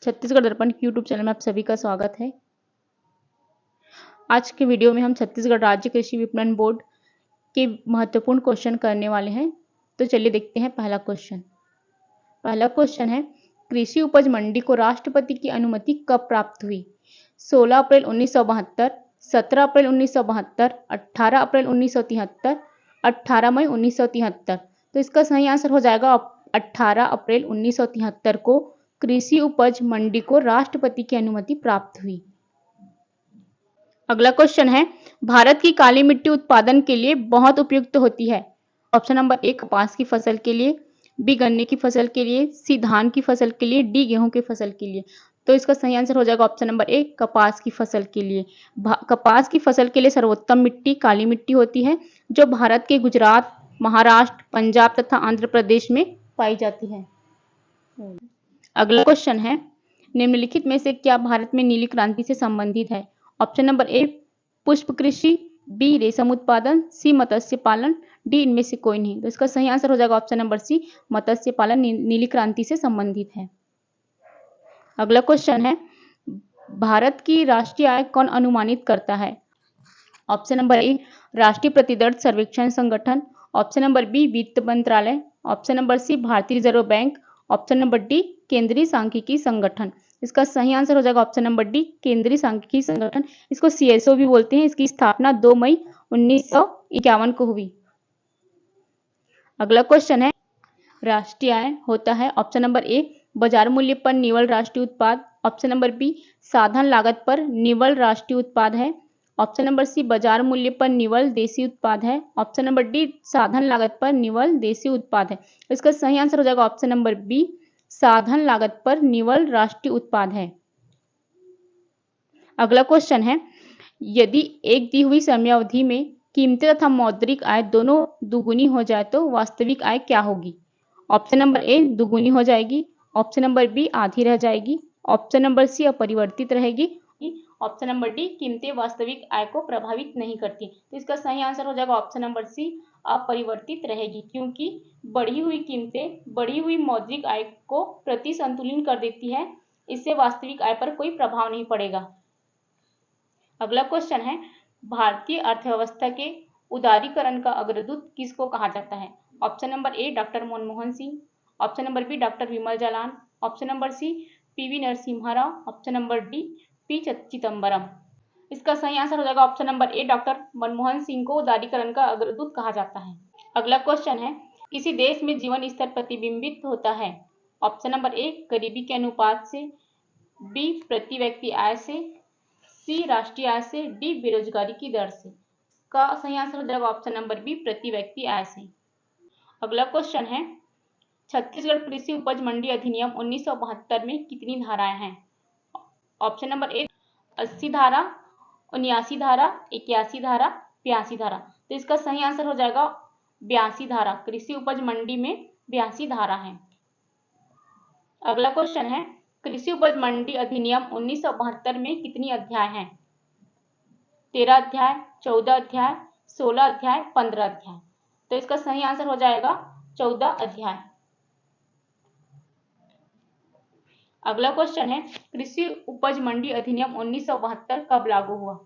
छत्तीसगढ़ दर्पण के YouTube channel में आप सभी का स्वागत है। आज के वीडियो में हम छत्तीसगढ़ राज्य कृषि विपणन बोर्ड के महत्वपूर्ण क्वेश्चन करने वाले हैं। तो चलिए देखते हैं पहला क्वेश्चन है, कृषि उपज मंडी को राष्ट्रपति की अनुमति कब प्राप्त हुई? 16 अप्रैल 1972, 17 अप्रैल 1972, 18 अप्रैल 1973, 18 मई 1973। तो इसका सही आंसर हो जाएगा 18 अप्रैल 1973 को कृषि उपज मंडी को राष्ट्रपति की अनुमति प्राप्त हुई। अगला क्वेश्चन है, भारत की काली मिट्टी उत्पादन के लिए बहुत उपयुक्त होती है। ऑप्शन नंबर ए कपास की फसल के लिए, बी गन्ने की फसल के लिए, सी धान की फसल के लिए, डी गेहूं की फसल के लिए। तो इसका सही आंसर हो जाएगा ऑप्शन नंबर ए कपास की फसल के लिए। कपास की फसल के लिए सर्वोत्तम मिट्टी काली मिट्टी होती है, जो भारत के गुजरात, महाराष्ट्र, पंजाब तथा आंध्र प्रदेश में पाई जाती है। अगला क्वेश्चन है, निम्नलिखित में से क्या भारत में नीली क्रांति से संबंधित है? ऑप्शन नंबर ए पुष्प कृषि, बी रेशम उत्पादन, सी मत्स्य पालन, डी इनमें से कोई नहीं। तो इसका सही आंसर हो जाएगा ऑप्शन नंबर सी मत्स्य पालन नीली क्रांति से संबंधित है। अगला क्वेश्चन है, भारत की राष्ट्रीय आय कौन अनुमानित करता है? ऑप्शन नंबर ए राष्ट्रीय प्रतिदर्श सर्वेक्षण संगठन, ऑप्शन नंबर बी वित्त मंत्रालय, ऑप्शन नंबर सी भारतीय reserve bank, option number D केंद्रीय सांख्यिकी संगठन। इसका सही आंसर हो जाएगा ऑप्शन नंबर डी केंद्रीय सांख्यिकी संगठन। इसको सीएसओ भी बोलते हैं। इसकी स्थापना 2 मई 1951 को हुई। अगला क्वेश्चन है, राष्ट्रीय आय होता है ऑप्शन नंबर ए बाजार मूल्य पर निवल राष्ट्रीय उत्पाद, ऑप्शन नंबर बी साधन लागत पर निवल राष्ट्रीय उत्पाद है, ऑप्शन नंबर सी बाजार मूल्य पर निवल देसी उत्पाद है, ऑप्शन नंबर डी साधन लागत पर निवल देसी उत्पाद है। इसका सही आंसर हो जाएगा ऑप्शन नंबर बी साधन लागत पर निवल राष्ट्रीय उत्पाद है। अगला क्वेश्चन है, यदि एक दी हुई समयावधि में कीमतें तथा मौद्रिक आय दोनों दुगुनी हो जाए तो वास्तविक आय क्या होगी? ऑप्शन नंबर ए दुगुनी हो जाएगी, ऑप्शन नंबर बी आधी रह जाएगी, ऑप्शन नंबर सी अपरिवर्तित रहेगी, ऑप्शन नंबर डी कीमतें वास्तविक आय को प्रभावित नहीं करती। तो इसका सही आंसर हो जाएगा ऑप्शन नंबर सी अपरिवर्तित रहेगी, क्योंकि बढ़ी हुई कीमतें बढ़ी हुई मौद्रिक आय को प्रति संतुलित कर देती है। इससे वास्तविक आय पर कोई प्रभाव नहीं पड़ेगा। अगला क्वेश्चन है, भारतीय अर्थव्यवस्था के उदारीकरण का अग्रदूत किसको कहा जाता है? Option number A doctor Manmohan Singh, option number B doctor Vimal Jalan, option number C PV Narasimha Rao, option number D P Chidambaram. इसका सही आंसर हो जाएगा option number A doctor Manmohan Singh को उदारीकरण का अग्रदूत कहा जाता है। अगला क्वेश्चन है, किसी देश में जीवन स्तर प्रतिबिंबित होता है? ऑप्शन नंबर ए गरीबी के अनुपात से, बी प्रति व्यक्ति आय से, सी राष्ट्रीय आय से, डी बेरोजगारी की दर से। का सही आंसर हो जाएगा ऑप्शन नंबर बी प्रति व्यक्ति आय से। अगला क्वेश्चन है, छत्तीसगढ़ कृषि उपज मंडी अधिनियम 1972 में कितनी धाराएं हैं? ऑप्शन नंबर ए 80 धारा, 79 धारा, 81 धारा, 82 धारा। तो इसका सही आंसर हो जाएगा 82 धारा। कृषि उपज मंडी में 82 धारा है। अगला क्वेश्चन है, कृषि उपज मंडी अधिनियम 1972 में कितनी अध्याय हैं? 13 अध्याय, 14 अध्याय, 16 अध्याय, 15 अध्याय। तो इसका सही आंसर हो जाएगा 14 अध्याय। अगला क्वेश्चन है, कृषि उपज मंडी अधिनियम 1972 कब लागू हुआ?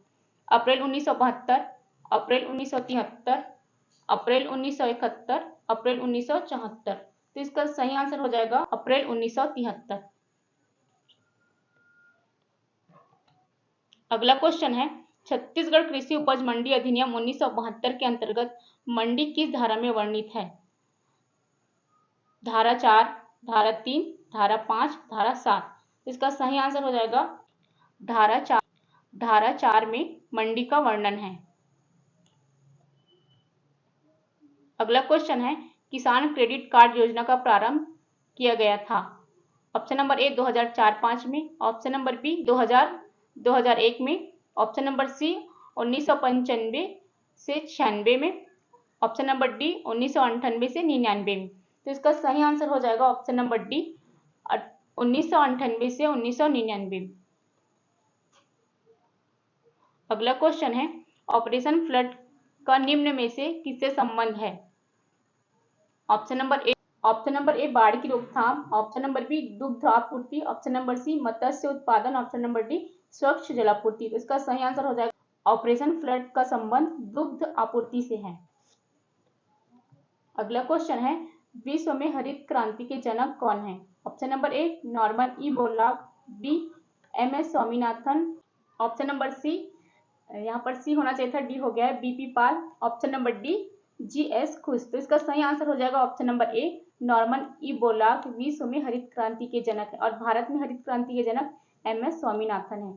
अप्रैल 1972, अप्रैल 1973, अप्रैल 1971, अप्रैल 1974। तो इसका सही आंसर हो जाएगा अप्रैल 1973। अगला क्वेश्चन है, छत्तीसगढ़ कृषि उपज मंडी अधिनियम 1972 के अंतर्गत मंडी किस धारा में वर्णित है? धारा 4, धारा 3, धारा 5, धारा 7। इसका सही आंसर हो जाएगा धारा 4। धारा 4 में मंडी का वर्णन है। अगला क्वेश्चन है, किसान क्रेडिट कार्ड योजना का प्रारंभ किया गया था? ऑप्शन नंबर ए 2004-5 में, ऑप्शन नंबर बी 2001 में, ऑप्शन नंबर सी 1995 से 96 में, ऑप्शन नंबर डी 1998 से 99 में। तो इसका सही आंसर हो जाएगा ऑप्शन नंबर डी 1998 से 1999 में। अगला क्वेश्चन है, ऑपरेशन फ्लड का निम्न में से किससे संबंध है? Option number A option number ए बाढ़ की रोकथाम, ऑप्शन नंबर बी दुग्ध आपूर्ति, ऑप्शन नंबर सी मत्स्य उत्पादन, ऑप्शन नंबर डी स्वच्छ जलापूर्ति। तो इसका सही आंसर हो जाएगा ऑपरेशन फ्लड का संबंध दुग्ध आपूर्ति से है। अगला क्वेश्चन है, विश्व में हरित क्रांति के जनक कौन है? Option number A Norman E Borlaug, B M S Swaminathan, option number C, यहाँ पर सी होना चाहिए था, डी हो गया है, B P Pal, option number D G S Khush. तो इसका सही आंसर हो जाएगा option number A Norman E Borlaug विश्व में हरित क्रांति के जनक है और भारत में हरित क्रांति के जनक एम एस स्वामीनाथन है।